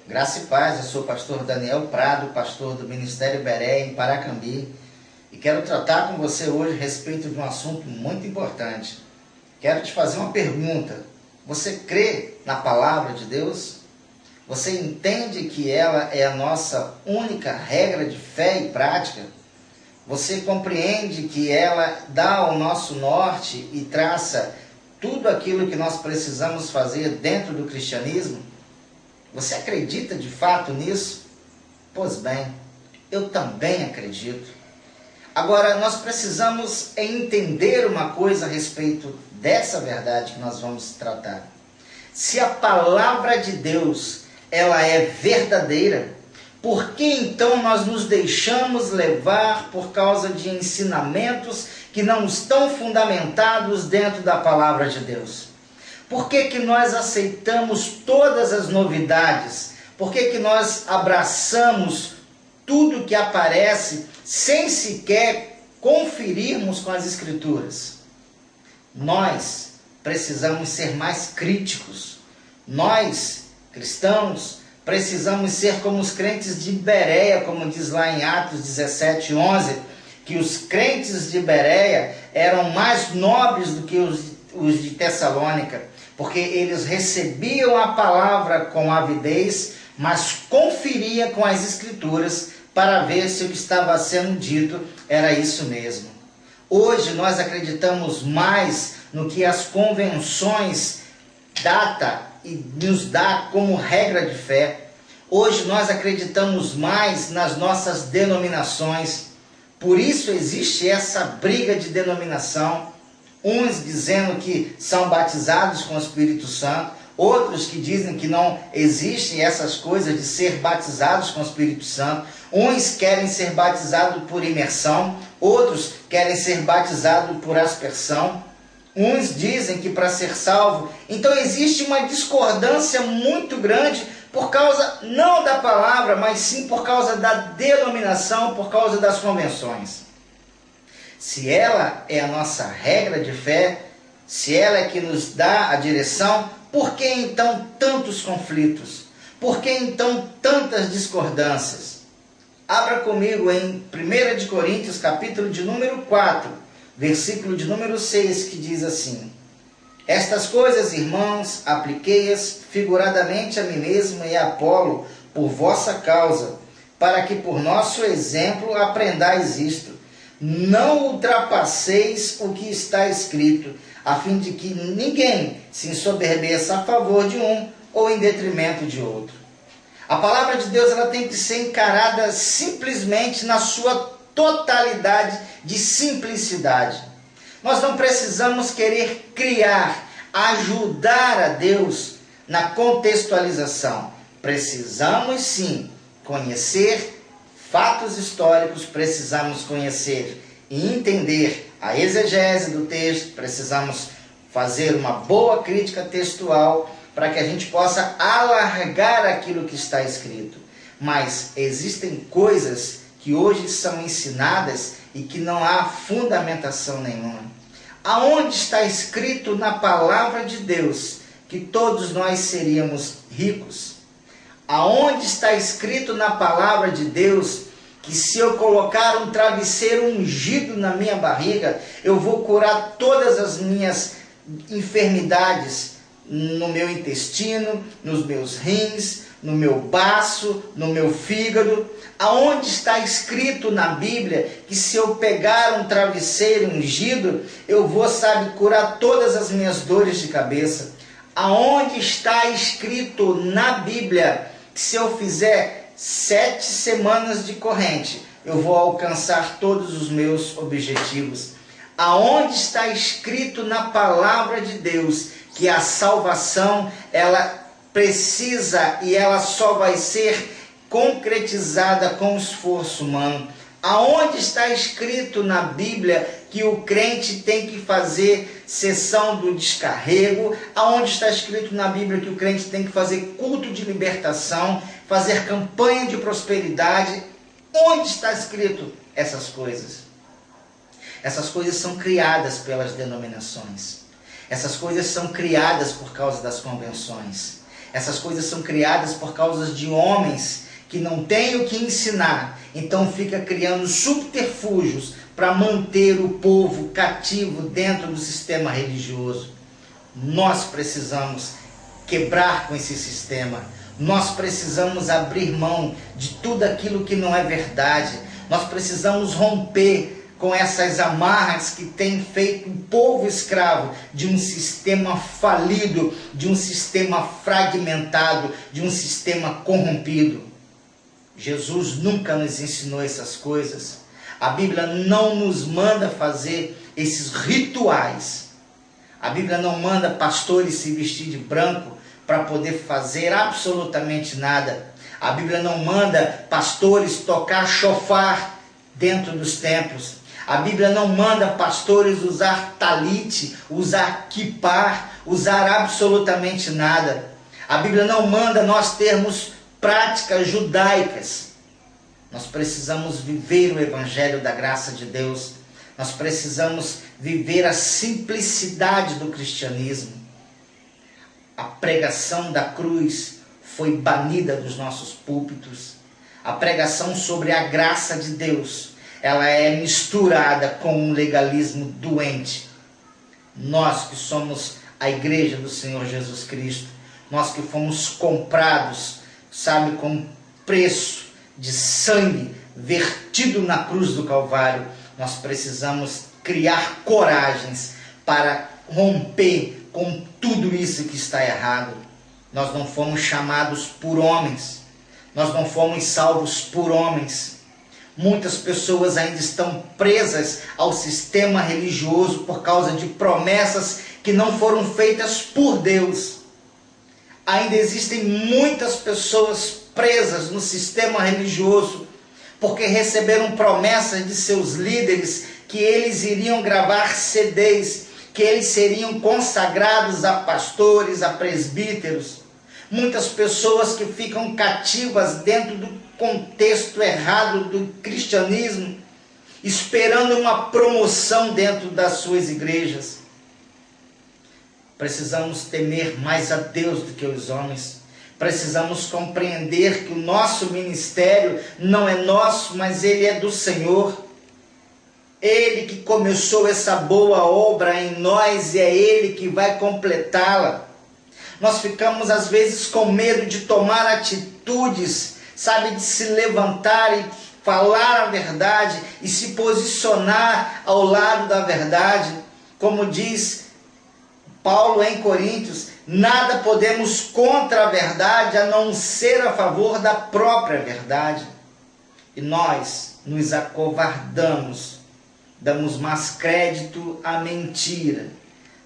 Graça e paz, eu sou o pastor Daniel Prado, pastor do Ministério Bereia em Paracambi, e quero tratar com você hoje a respeito de um assunto muito importante. Quero te fazer uma pergunta: você crê na palavra de Deus? Você entende que ela é a nossa única regra de fé e prática? Você compreende que ela dá o nosso norte e traça tudo aquilo que nós precisamos fazer dentro do cristianismo? Você acredita de fato nisso? Pois bem, eu também acredito. Agora, nós precisamos entender uma coisa a respeito dessa verdade que nós vamos tratar. Se a palavra de Deus, ela é verdadeira, por que então nós nos deixamos levar por causa de ensinamentos que não estão fundamentados dentro da palavra de Deus? Por que nós aceitamos todas as novidades? Por que nós abraçamos tudo que aparece sem sequer conferirmos com as Escrituras? Nós precisamos ser mais críticos. Nós, cristãos, precisamos ser como os crentes de Bereia, como diz lá em Atos 17:11, que os crentes de Bereia eram mais nobres do que os de Tessalônica, porque eles recebiam a palavra com avidez, mas conferia com as Escrituras para ver se o que estava sendo dito era isso mesmo. Hoje nós acreditamos mais no que as convenções data e nos dá como regra de fé. Hoje nós acreditamos mais nas nossas denominações. Por isso existe essa briga de denominação. Uns dizendo que são batizados com o Espírito Santo, outros que dizem que não existem essas coisas de ser batizados com o Espírito Santo. Uns querem ser batizados por imersão, outros querem ser batizados por aspersão. Uns dizem que para ser salvo. Então existe uma discordância muito grande por causa não da palavra, mas sim por causa da denominação, por causa das convenções. Se ela é a nossa regra de fé, se ela é que nos dá a direção, por que então tantos conflitos? Por que então tantas discordâncias? Abra comigo em 1 de Coríntios, capítulo de número 4, versículo de número 6, que diz assim: estas coisas, irmãos, apliquei-as figuradamente a mim mesmo e a Apolo por vossa causa, para que por nosso exemplo aprendais isto. Não ultrapasseis o que está escrito, a fim de que ninguém se ensoberbeça a favor de um ou em detrimento de outro. A palavra de Deus ela tem que ser encarada simplesmente na sua totalidade de simplicidade. Nós não precisamos querer criar, ajudar a Deus na contextualização. Precisamos sim conhecer fatos históricos, precisamos conhecer e entender a exegese do texto, precisamos fazer uma boa crítica textual para que a gente possa alargar aquilo que está escrito. Mas existem coisas que hoje são ensinadas e que não há fundamentação nenhuma. Aonde está escrito na palavra de Deus que todos nós seríamos ricos? Aonde está escrito na palavra de Deus que se eu colocar um travesseiro ungido na minha barriga, eu vou curar todas as minhas enfermidades no meu intestino, nos meus rins, no meu baço, no meu fígado? Aonde está escrito na Bíblia que se eu pegar um travesseiro ungido, eu vou, curar todas as minhas dores de cabeça? Aonde está escrito na Bíblia que se eu fizer 7 semanas de corrente, eu vou alcançar todos os meus objetivos? Aonde está escrito na palavra de Deus que a salvação, ela precisa e ela só vai ser concretizada com esforço humano? Aonde está escrito na Bíblia que o crente tem que fazer sessão do descarrego? Aonde está escrito na Bíblia que o crente tem que fazer culto de libertação, fazer campanha de prosperidade? Onde está escrito essas coisas? Essas coisas são criadas pelas denominações. Essas coisas são criadas por causa das convenções. Essas coisas são criadas por causa de homens que não têm o que ensinar. Então fica criando subterfúgios para manter o povo cativo dentro do sistema religioso. Nós precisamos quebrar com esse sistema. Nós precisamos abrir mão de tudo aquilo que não é verdade. Nós precisamos romper com essas amarras que têm feito o povo escravo de um sistema falido, de um sistema fragmentado, de um sistema corrompido. Jesus nunca nos ensinou essas coisas. A Bíblia não nos manda fazer esses rituais. A Bíblia não manda pastores se vestir de branco para poder fazer absolutamente nada. A Bíblia não manda pastores tocar shofar dentro dos templos. A Bíblia não manda pastores usar talite, usar kippah, usar absolutamente nada. A Bíblia não manda nós termos práticas judaicas. Nós precisamos viver o Evangelho da graça de Deus. Nós precisamos viver a simplicidade do cristianismo. A pregação da cruz foi banida dos nossos púlpitos. A pregação sobre a graça de Deus, ela é misturada com um legalismo doente. Nós que somos a igreja do Senhor Jesus Cristo, nós que fomos comprados, sabe, com preço de sangue vertido na cruz do Calvário, nós precisamos criar coragens para romper com tudo isso que está errado. Nós não fomos chamados por homens, nós não fomos salvos por homens. Muitas pessoas ainda estão presas ao sistema religioso por causa de promessas que não foram feitas por Deus. Ainda existem muitas pessoas presas no sistema religioso porque receberam promessas de seus líderes que eles iriam gravar CDs, que eles seriam consagrados a pastores, a presbíteros. Muitas pessoas que ficam cativas dentro do contexto errado do cristianismo, esperando uma promoção dentro das suas igrejas. Precisamos temer mais a Deus do que os homens. Precisamos compreender que o nosso ministério não é nosso, mas ele é do Senhor. Ele que começou essa boa obra em nós e é Ele que vai completá-la. Nós ficamos às vezes com medo de tomar atitudes, sabe, de se levantar e falar a verdade e se posicionar ao lado da verdade. Como diz Paulo em Coríntios, nada podemos contra a verdade a não ser a favor da própria verdade. E nós nos acovardamos, damos mais crédito à mentira,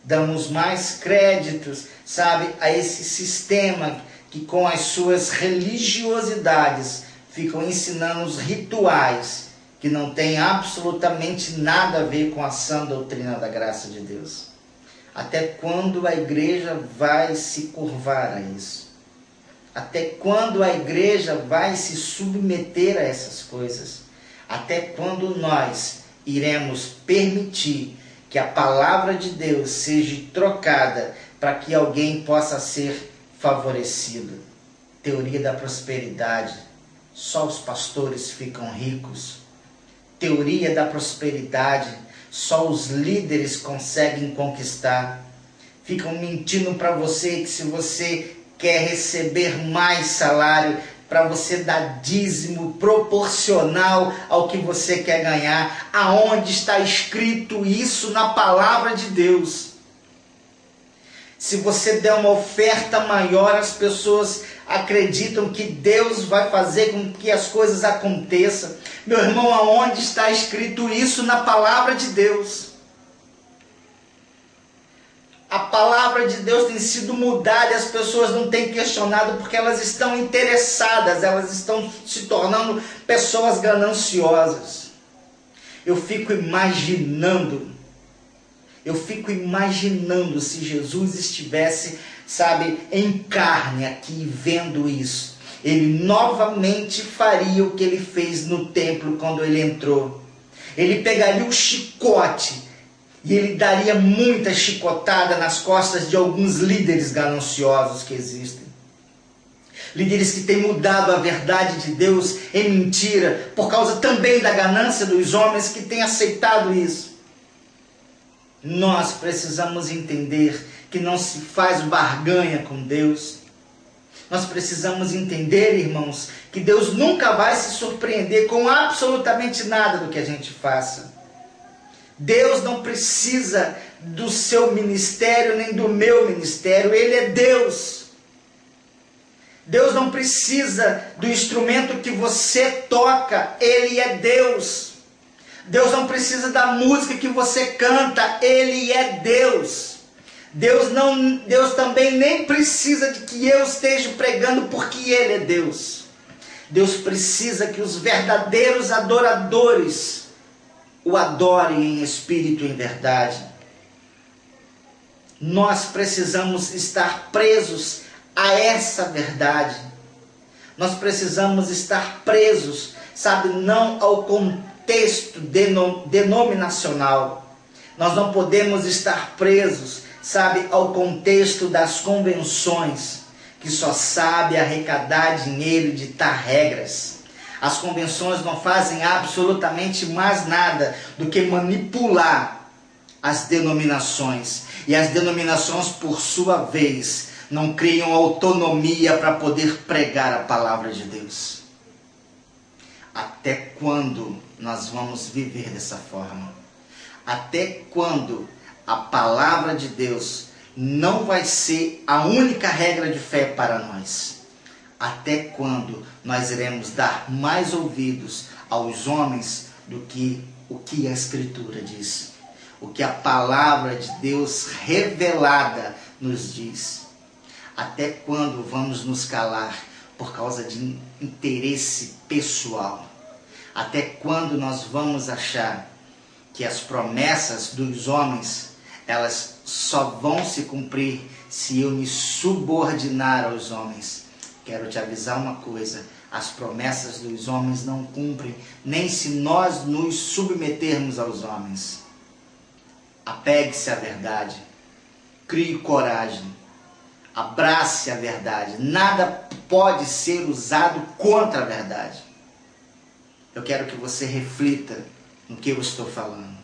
damos mais créditos, sabe, a esse sistema que com as suas religiosidades ficam ensinando os rituais que não têm absolutamente nada a ver com a sã doutrina da graça de Deus. Até quando a igreja vai se curvar a isso? Até quando a igreja vai se submeter a essas coisas? Até quando nós iremos permitir que a palavra de Deus seja trocada para que alguém possa ser favorecido? Teoria da prosperidade. Só os pastores ficam ricos. Teoria da prosperidade. Só os líderes conseguem conquistar. Ficam mentindo para você que se você quer receber mais salário, para você dar dízimo proporcional ao que você quer ganhar. Aonde está escrito isso na palavra de Deus? Se você der uma oferta maior, as pessoas acreditam que Deus vai fazer com que as coisas aconteçam. Meu irmão, aonde está escrito isso na palavra de Deus? A palavra de Deus tem sido mudada e as pessoas não têm questionado porque elas estão interessadas, elas estão se tornando pessoas gananciosas. Eu fico imaginando se Jesus estivesse, sabe, em carne aqui vendo isso. Ele novamente faria o que ele fez no templo quando ele entrou. Ele pegaria o chicote e ele daria muita chicotada nas costas de alguns líderes gananciosos que existem. líderes que têm mudado a verdade de Deus em mentira, por causa também da ganância dos homens que têm aceitado isso. Nós precisamos entender que não se faz barganha com Deus. Nós precisamos entender, irmãos, que Deus nunca vai se surpreender com absolutamente nada do que a gente faça. Deus não precisa do seu ministério nem do meu ministério, Ele é Deus. Deus não precisa do instrumento que você toca, Ele é Deus. Deus não precisa da música que você canta, Ele é Deus. Deus também nem precisa de que eu esteja pregando, porque Ele é Deus. Deus precisa que os verdadeiros adoradores o adorem em espírito e em verdade. Nós precisamos estar presos a essa verdade. Nós precisamos estar presos, sabe, não ao contexto denominacional. Nós não podemos estar presos, sabe, ao contexto das convenções, que só sabe arrecadar dinheiro e ditar regras. As convenções não fazem absolutamente mais nada do que manipular as denominações. E as denominações, por sua vez, não criam autonomia para poder pregar a palavra de Deus. Até quando nós vamos viver dessa forma? Até quando a palavra de Deus não vai ser a única regra de fé para nós? Até quando nós iremos dar mais ouvidos aos homens do que o que a Escritura diz? O que a palavra de Deus revelada nos diz? Até quando vamos nos calar por causa de interesse pessoal? Até quando nós vamos achar que as promessas dos homens, elas só vão se cumprir se eu me subordinar aos homens? Quero te avisar uma coisa: as promessas dos homens não cumprem, nem se nós nos submetermos aos homens. Apegue-se à verdade, crie coragem, abrace a verdade. Nada pode ser usado contra a verdade. Eu quero que você reflita no que eu estou falando.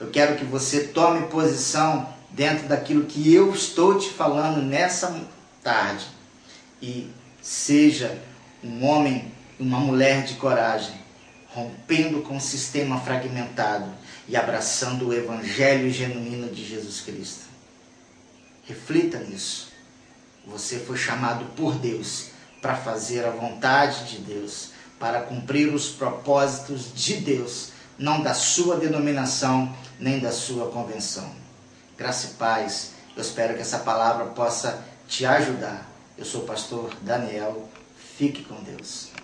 Eu quero que você tome posição dentro daquilo que eu estou te falando nessa tarde. E seja um homem e uma mulher de coragem, rompendo com o sistema fragmentado e abraçando o evangelho genuíno de Jesus Cristo. Reflita nisso. Você foi chamado por Deus para fazer a vontade de Deus, para cumprir os propósitos de Deus, não da sua denominação, nem da sua convenção. Graça e paz. Eu espero que essa palavra possa te ajudar. Eu sou o pastor Daniel. Fique com Deus.